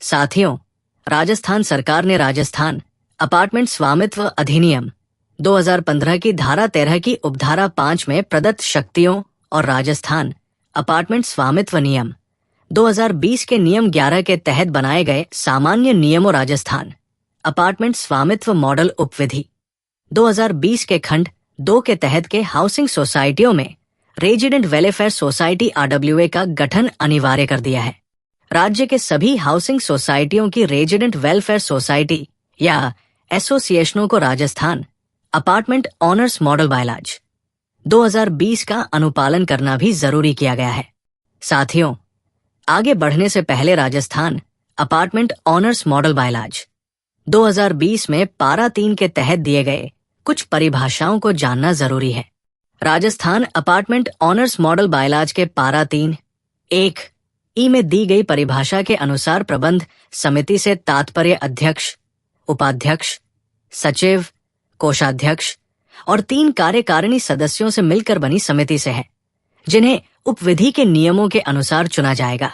साथियों, राजस्थान सरकार ने राजस्थान अपार्टमेंट स्वामित्व अधिनियम 2015 की धारा 13 की उपधारा 5 में प्रदत्त शक्तियों और राजस्थान अपार्टमेंट स्वामित्व नियम 2020 के नियम 11 के तहत बनाए गए सामान्य नियमों राजस्थान अपार्टमेंट स्वामित्व मॉडल उपविधि 2020 के खंड 2 के तहत के हाउसिंग सोसाइटियों में रेजिडेंट वेलफेयर सोसाइटी RWA का गठन अनिवार्य कर दिया है। राज्य के सभी हाउसिंग सोसाइटियों की रेजिडेंट वेलफेयर सोसाइटी या एसोसिएशनों को Rajasthan apartment honours model bylaws 2020 का अनुपालन करना भी जरूरी किया गया है। साथियों, आगे बढ़ने से पहले Rajasthan apartment honours model bylaws 2020 में पारा 3 के तहत दिए गए कुछ परिभाषाओं को जानना जरूरी है। Rajasthan apartment honours model bylaws के पारा 3(1) ई में दी गई परिभाषा के अनुसार प्रबंध समिति से तात्पर्य अध्यक्ष, उपाध्यक्ष, सचिव, कोषाध्यक्ष और 3 कार्यकारिणी सदस्यों से मिलकर बनी समिति से है, जिन्हें उपविधि के नियमों के अनुसार चुना जाएगा।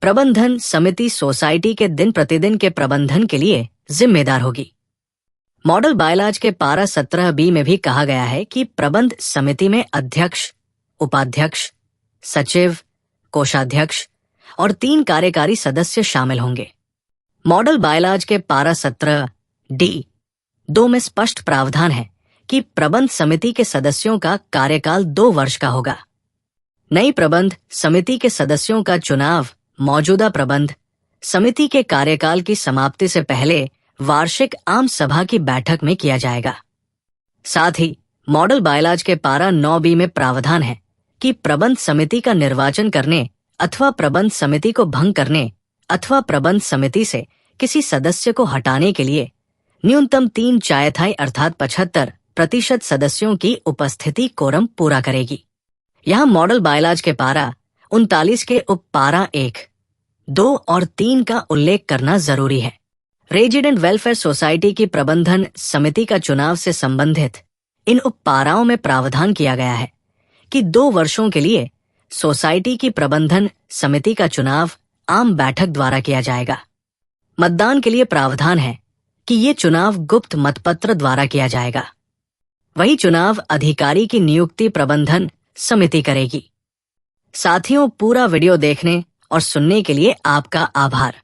प्रबंधन समिति सोसाइटी के दिन प्रतिदिन के प्रबंधन के लिए जिम्मेदार होगी। मॉडल बायलॉज के पारा 17(b) में भी कहा गया है कि प्रबंध समिति में अध्यक्ष, उपाध्यक्ष, सचिव, कोषाध्यक्ष और 3 कार्यकारी सदस्य शामिल होंगे। मॉडल बायलॉज के पारा 17(d)(2) में स्पष्ट प्रावधान है कि प्रबंध समिति के सदस्यों का कार्यकाल 2 वर्ष का होगा। नई प्रबंध समिति के सदस्यों का चुनाव मौजूदा प्रबंध समिति के कार्यकाल की समाप्ति से पहले वार्षिक आम सभा की बैठक में किया जाएगा। साथ ही मॉडल बायलॉज के पारा 9(b) में प्रावधान है कि प्रबंध समिति का निर्वाचन करने अथवा प्रबंध समिति को भंग करने अथवा प्रबंध समिति से किसी सदस्य को हटाने के लिए न्यूनतम 3/4 अर्थात 75% सदस्यों की उपस्थिति कोरम पूरा करेगी। यहाँ मॉडल बायलॉज के पारा 39 के उप पारा 1, 2 और 3 का उल्लेख करना जरूरी है। रेजिडेंट वेलफेयर सोसाइटी की प्रबंधन समिति का चुनाव से संबंधित इन उपपाराओं में प्रावधान किया गया है कि 2 वर्षों के लिए सोसाइटी की प्रबंधन समिति का चुनाव आम बैठक द्वारा किया जाएगा। मतदान के लिए प्रावधान है कि ये चुनाव गुप्त मतपत्र द्वारा किया जाएगा। वही चुनाव अधिकारी की नियुक्ति प्रबंधन समिति करेगी। साथियों, पूरा वीडियो देखने और सुनने के लिए आपका आभार।